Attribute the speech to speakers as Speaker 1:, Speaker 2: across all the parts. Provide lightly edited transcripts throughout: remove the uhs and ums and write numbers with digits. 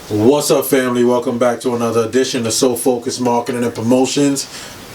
Speaker 1: What's up, family? Welcome back to another edition of So Focused Marketing and Promotions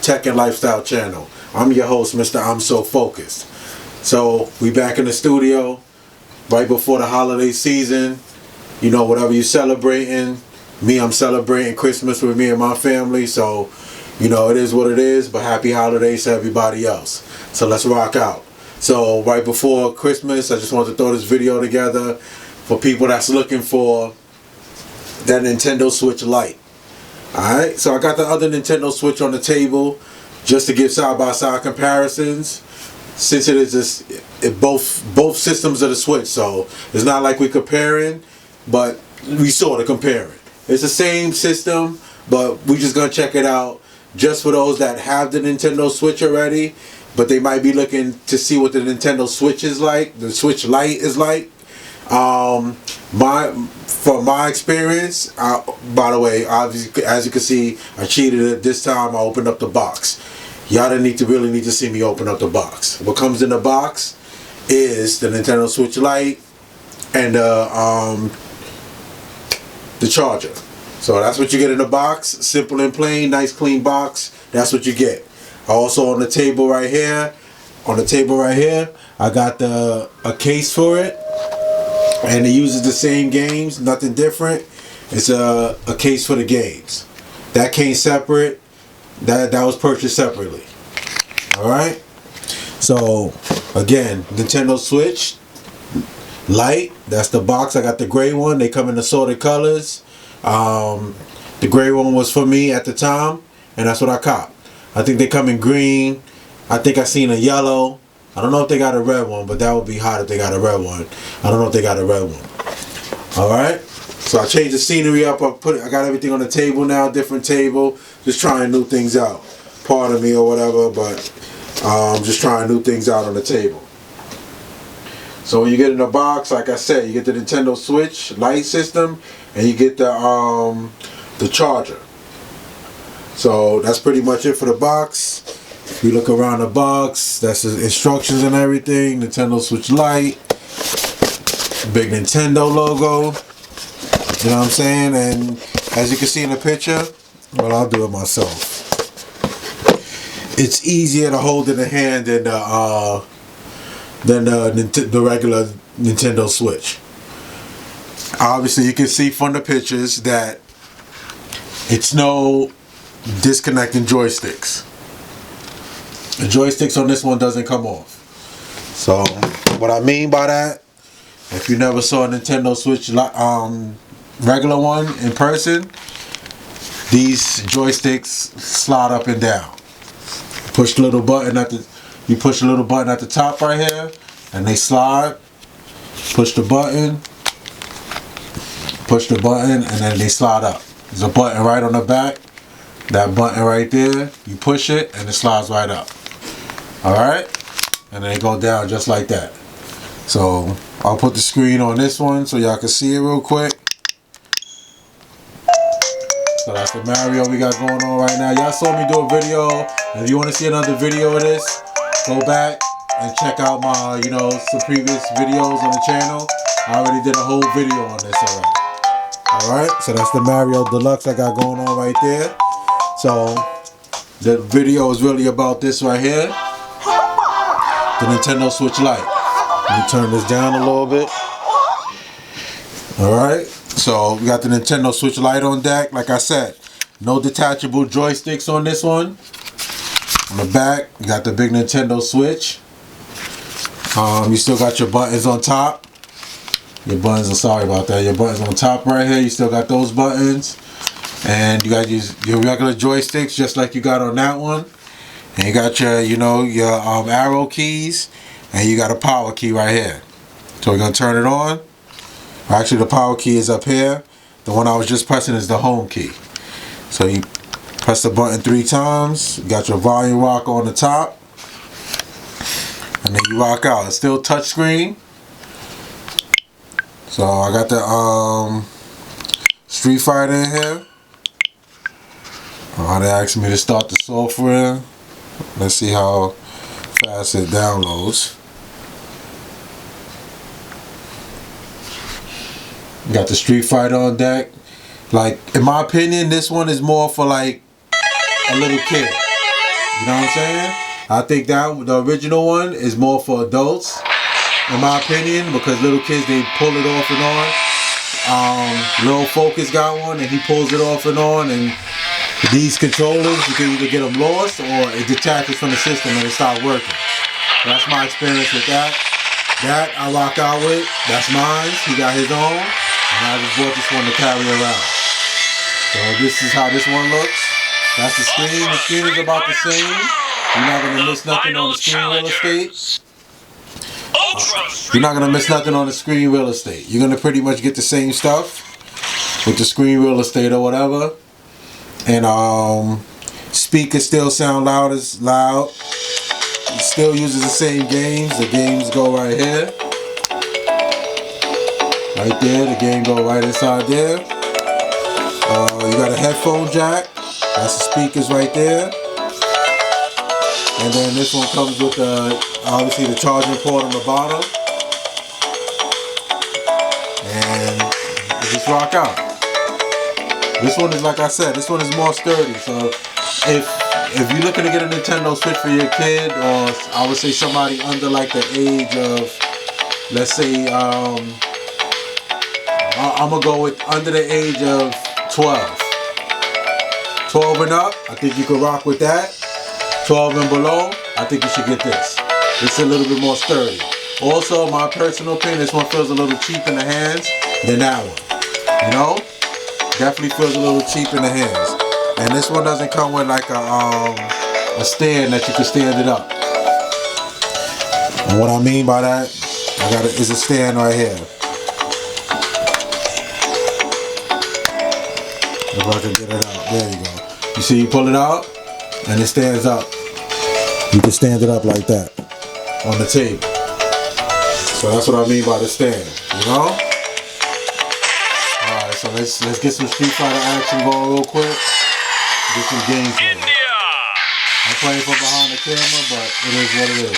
Speaker 1: Tech and Lifestyle Channel. I'm your host, Mr. I'm So Focused. So we back in the studio right before the holiday season. You know, whatever you're celebrating. Me, I'm celebrating Christmas with me and my family. So, you know, it is what it is. But happy holidays to everybody else. So let's rock out. So right before Christmas, I just want to throw this video together for people that's looking for that Nintendo Switch Lite. Alright, so I got the other Nintendo Switch on the table just to give side-by-side comparisons, since it is both systems of the Switch. So it's not like we're comparing, but we sort of comparing. It's the same system, but we're just gonna check it out just for those that have the Nintendo Switch already, but they might be looking to see what the Nintendo Switch is like, the Switch Lite is like. From my experience, by the way, obviously, as you can see, I cheated it this time. I opened up the box. Y'all didn't really need to see me open up the box. What comes in the box is the Nintendo Switch Lite and the charger. So that's what you get in the box. Simple and plain, nice clean box. That's what you get. Also on the table right here, I got a case for it. And it uses the same games, nothing different. It's a case for the games. That came separate. That was purchased separately. Alright? So, again, Nintendo Switch Lite. That's the box. I got the gray one. They come in assorted colors. The gray one was for me at the time, and that's what I copped. I think they come in green. I think I seen a yellow. I don't know if they got a red one, but that would be hot if they got a red one. I don't know if they got a red one. Alright? So I changed the scenery up. I got everything on the table now, different table. Just trying new things out. Pardon me or whatever, but just trying new things out on the table. So when you get in the box, like I said, you get the Nintendo Switch Lite system, and you get the charger. So that's pretty much it for the box. We look around the box, that's the instructions and everything. Nintendo Switch Lite, big Nintendo logo, you know what I'm saying? And as you can see in the picture, well, I'll do it myself. It's easier to hold in the hand than the regular Nintendo Switch. Obviously, you can see from the pictures that it's no disconnecting joysticks. The joysticks on this one doesn't come off. So what I mean by that, if you never saw a Nintendo Switch regular one in person, these joysticks slide up and down. You push a little button at the top right here, and they slide. Push the button, and then they slide up. There's a button right on the back. That button right there, you push it and it slides right up. Alright? And then they go down just like that. So I'll put the screen on this one so y'all can see it real quick. So that's the Mario we got going on right now. Y'all saw me do a video. And if you want to see another video of this, go back and check out my, some previous videos on the channel. I already did a whole video on this already. Alright? So that's the Mario Deluxe I got going on right there. So the video is really about this right here, the Nintendo Switch Lite. Let me turn this down a little bit. Alright, so we got the Nintendo Switch Lite on deck. Like I said, no detachable joysticks on this one. On the back, you got the big Nintendo Switch. You still got your buttons on top. Your buttons on top right here. You still got those buttons. And you got your regular joysticks just like you got on that one. And you got your, your arrow keys. And you got a power key right here. So we're going to turn it on. Actually, the power key is up here. The one I was just pressing is the home key. So you press the button 3 times. You got your volume rocker on the top. And then you rock out. It's still touchscreen. So I got the Street Fighter in here. They asked me to start the software. Let's see how fast it downloads. Got the Street Fighter on deck. Like, in my opinion, this one is more for like a little kid. You know what I'm saying? I think that the original one is more for adults, in my opinion, because little kids, they pull it off and on. Lil Focus got one and he pulls it off and on, and these controllers, you can either get them lost or it detaches from the system and it stops working. That's my experience with that. That I rock out with. That's mine. He got his own, and I just bought this one to carry around. So this is how this one looks. That's the screen. The screen is about the same. You're not gonna miss nothing on the screen real estate. You're not gonna miss nothing on the screen real estate. You're gonna pretty much get the same stuff with the screen real estate or whatever. And speakers still sound loud. It still uses the same games. The games go right here. Right there. The game go right inside there. You got a headphone jack. That's the speakers right there. And then this one comes with obviously the charging port on the bottom. And you just rock out. This one is, like I said, this one is more sturdy. So if you're looking to get a Nintendo Switch for your kid, or I would say somebody under like the age of, let's say, I'm gonna go with under the age of 12. 12 and up, I think you can rock with that. 12 and below, I think you should get this. It's a little bit more sturdy. Also, my personal opinion, this one feels a little cheap in the hands than that one. You know? Definitely feels a little cheap in the hands. And this one doesn't come with like a stand that you can stand it up. And what I mean by that, is a stand right here. If I can get it out, there you go. You see, you pull it out, and it stands up. You can stand it up like that on the table. So that's what I mean by the stand, you know? Alright, so let's get some Street Fighter action going real quick. Get some gameplay. I'm playing from behind the camera, but it is what it is.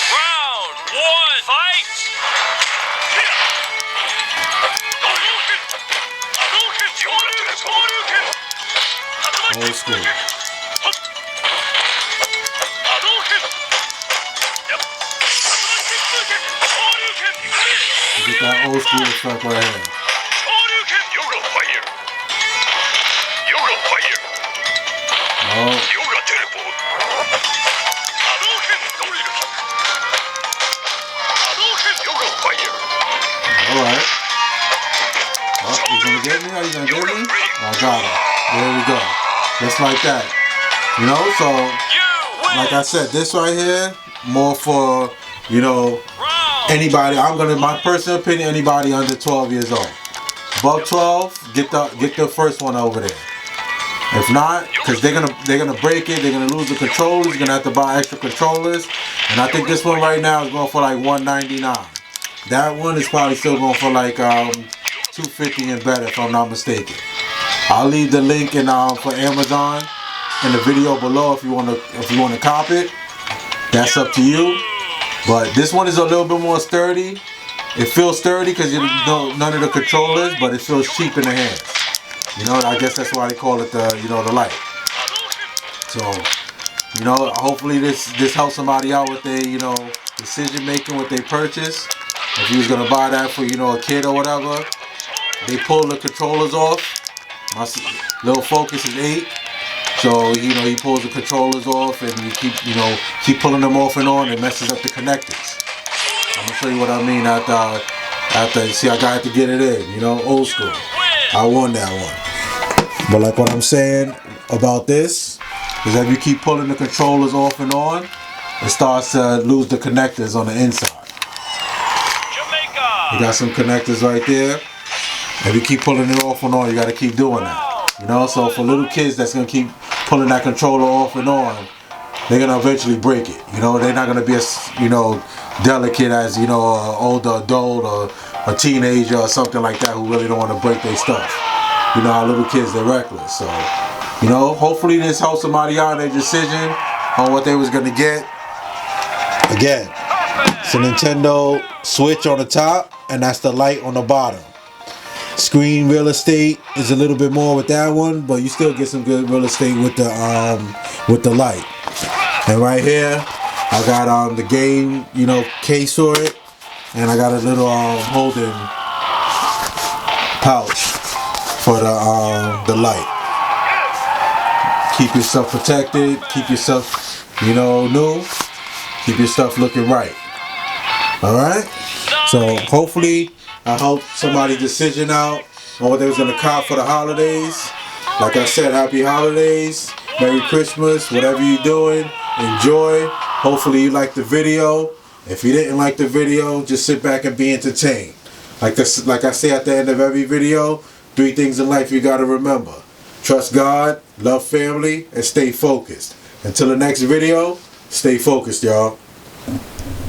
Speaker 2: Round one, fight!
Speaker 1: Old school. Get that old school effect right here. Oh. Alright. Oh, you gonna get me? Are you gonna get me? I got it. There we go. Just like that. You know, so like I said, this right here, more for, you know, anybody. My personal opinion, anybody under 12 years old. Above 12, get the first one over there. If not, because they're gonna break it, they're gonna lose the controllers, you're gonna have to buy extra controllers. And I think this one right now is going for like $199. That one is probably still going for like $250 and better, if I'm not mistaken. I'll leave the link in for Amazon in the video below if you want to cop it. That's up to you. But this one is a little bit more sturdy. It feels sturdy because you know none of the controllers, but it feels cheap in the hands. You know, I guess that's why they call it the Lite. So, you know, hopefully this helps somebody out with their decision making with their purchase. If you was gonna buy that for a kid or whatever, they pull the controllers off. My little Focus is 8, so he pulls the controllers off, and you keep pulling them off and on, and messes up the connectors. I'm gonna show you what I mean after see, I got to get it in, old school. I won that one. But like what I'm saying about this is that if you keep pulling the controllers off and on, it starts to lose the connectors on the inside. You got some connectors right there. If you keep pulling it off and on, you got to keep doing that. So for little kids that's going to keep pulling that controller off and on, they're going to eventually break it. They're not going to be as, delicate as, an older adult or a teenager or something like that who really don't want to break their stuff. Our little kids, they're reckless. So, hopefully this helps somebody out in their decision on what they was going to get. Again, it's a Nintendo Switch on the top, and that's the Lite on the bottom. Screen real estate is a little bit more with that one, but you still get some good real estate with the Lite. And right here, I got the game, case for it, and I got a little holding pouch for the Lite. Keep yourself protected. Keep yourself, new. Keep your stuff looking right. All right. So hopefully, I helped somebody's decision out on what they was gonna cop for the holidays. Like I said, happy holidays, Merry Christmas, whatever you're doing, enjoy. Hopefully you liked the video. If you didn't like the video, just sit back and be entertained. Like I say at the end of every video, 3 things in life you gotta remember. Trust God, love family, and stay focused. Until the next video, stay focused, y'all.